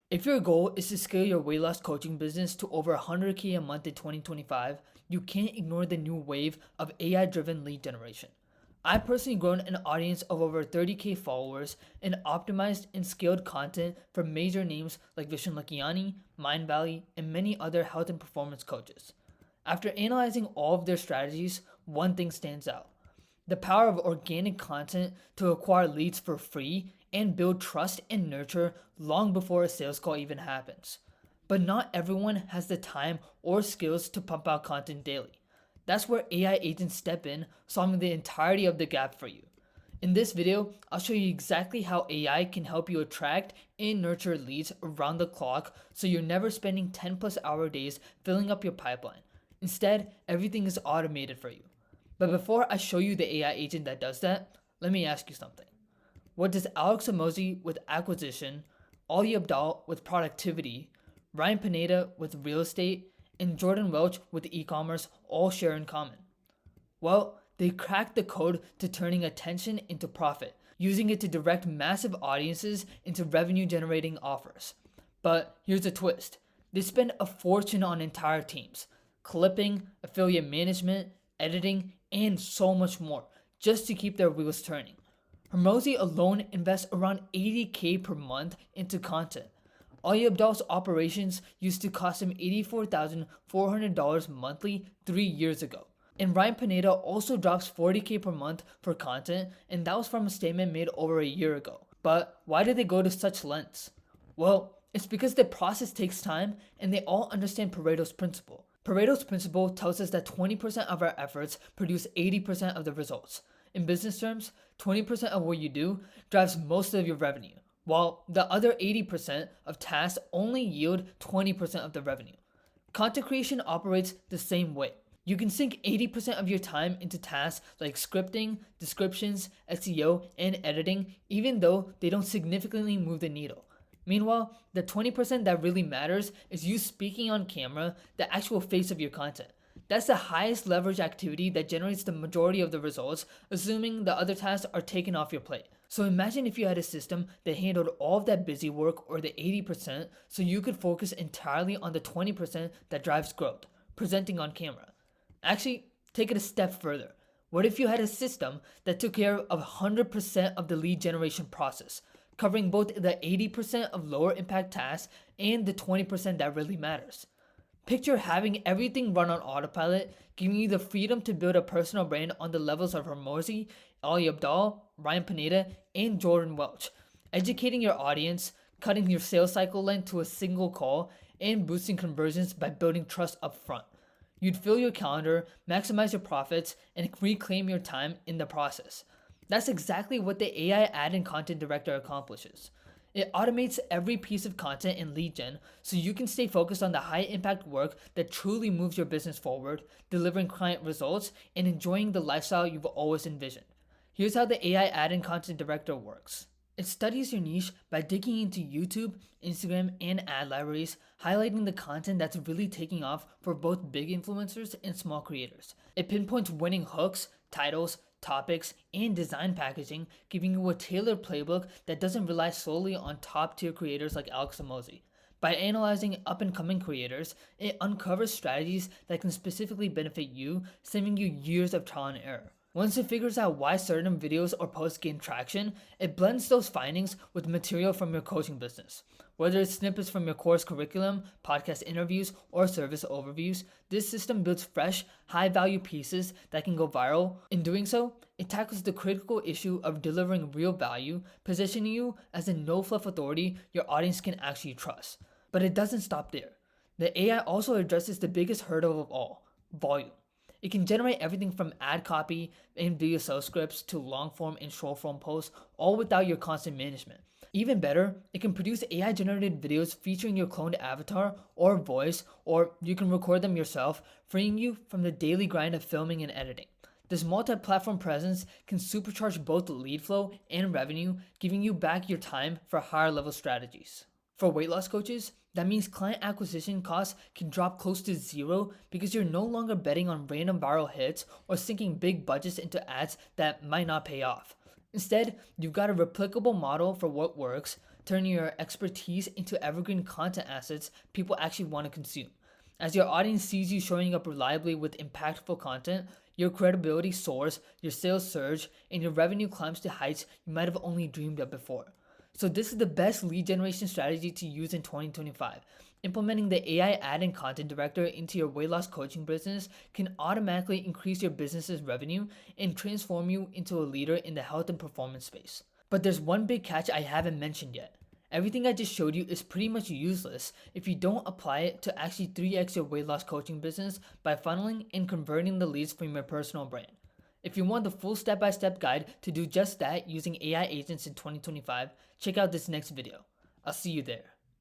If your goal is to scale your weight loss coaching business to over 100K a month in 2025, you can't ignore the new wave of AI driven lead generation. I've personally grown an audience of over 30K followers and optimized and scaled content for major names like Vishen Lakhiani, Mindvalley, and many other health and performance coaches. After analyzing all of their strategies, one thing stands out: the power of organic content to acquire leads for free and build trust and nurture long before a sales call even happens. But not everyone has the time or skills to pump out content daily. That's where AI agents step in, solving the entirety of the gap for you. In this video, I'll show you exactly how AI can help you attract and nurture leads around the clock so you're never spending 10 plus hour days filling up your pipeline. Instead, everything is automated for you. But before I show you the AI agent that does that, let me ask you something. What does Alex Hormozi with acquisition, Ali Abdaal with productivity, Ryan Pineda with real estate, and Jordan Welch with e-commerce all share in common? Well, they cracked the code to turning attention into profit, using it to direct massive audiences into revenue generating offers. But here's a twist: they spend a fortune on entire teams, clipping, affiliate management, editing, and so much more just to keep their wheels turning. Hormozi alone invests around 80K per month into content. Ali Abdal's operations used to cost him $84,400 monthly 3 years ago. And Ryan Pineda also drops 40K per month for content, and that was from a statement made over a year ago. But why did they go to such lengths? Well, it's because the process takes time and they all understand Pareto's principle. Pareto's principle tells us that 20% of our efforts produce 80% of the results. In business terms, 20% of what you do drives most of your revenue, while the other 80% of tasks only yield 20% of the revenue. Content creation operates the same way. You can sink 80% of your time into tasks like scripting, descriptions, SEO, and editing, even though they don't significantly move the needle. Meanwhile, the 20% that really matters is you speaking on camera, the actual face of your content. That's the highest leverage activity that generates the majority of the results, assuming the other tasks are taken off your plate. So imagine if you had a system that handled all of that busy work, or the 80%, so you could focus entirely on the 20% that drives growth, presenting on camera. Actually, take it a step further. What if you had a system that took care of 100% of the lead generation process, covering both the 80% of lower impact tasks and the 20% that really matters? Picture having everything run on autopilot, giving you the freedom to build a personal brand on the levels of Hormozi, Ali Abdaal, Ryan Pineda, and Jordan Welch, educating your audience, cutting your sales cycle length to a single call, and boosting conversions by building trust up front. You'd fill your calendar, maximize your profits, and reclaim your time in the process. That's exactly what the AI ad and content director accomplishes. It automates every piece of content in lead gen so you can stay focused on the high impact work that truly moves your business forward, delivering client results, and enjoying the lifestyle you've always envisioned. Here's how the AI ad and content director works. It studies your niche by digging into YouTube, Instagram, and ad libraries, highlighting the content that's really taking off for both big influencers and small creators. It pinpoints winning hooks, titles, topics, and design packaging, giving you a tailored playbook that doesn't rely solely on top-tier creators like Alex Hormozi. By analyzing up-and-coming creators, it uncovers strategies that can specifically benefit you, saving you years of trial and error. Once it figures out why certain videos or posts gain traction, it blends those findings with material from your coaching business. Whether it's snippets from your course curriculum, podcast interviews, or service overviews, this system builds fresh, high-value pieces that can go viral. In doing so, it tackles the critical issue of delivering real value, positioning you as a no-fluff authority your audience can actually trust. But it doesn't stop there. The AI also addresses the biggest hurdle of all: volume. It can generate everything from ad copy and video sales scripts to long form and short form posts, all without your constant management. Even better, it can produce AI generated videos featuring your cloned avatar or voice, or you can record them yourself, freeing you from the daily grind of filming and editing. This multi-platform presence can supercharge both lead flow and revenue, giving you back your time for higher level strategies. For weight loss coaches, that means client acquisition costs can drop close to zero because you're no longer betting on random viral hits or sinking big budgets into ads that might not pay off. Instead, you've got a replicable model for what works, turning your expertise into evergreen content assets people actually want to consume. As your audience sees you showing up reliably with impactful content, your credibility soars, your sales surge, and your revenue climbs to heights you might have only dreamed of before. So this is the best lead generation strategy to use in 2025. Implementing the AI ad and content director into your weight loss coaching business can automatically increase your business's revenue and transform you into a leader in the health and performance space. But there's one big catch I haven't mentioned yet. Everything I just showed you is pretty much useless if you don't apply it to actually 3x your weight loss coaching business by funneling and converting the leads from your personal brand. If you want the full step-by-step guide to do just that using AI agents in 2025, check out this next video. I'll see you there.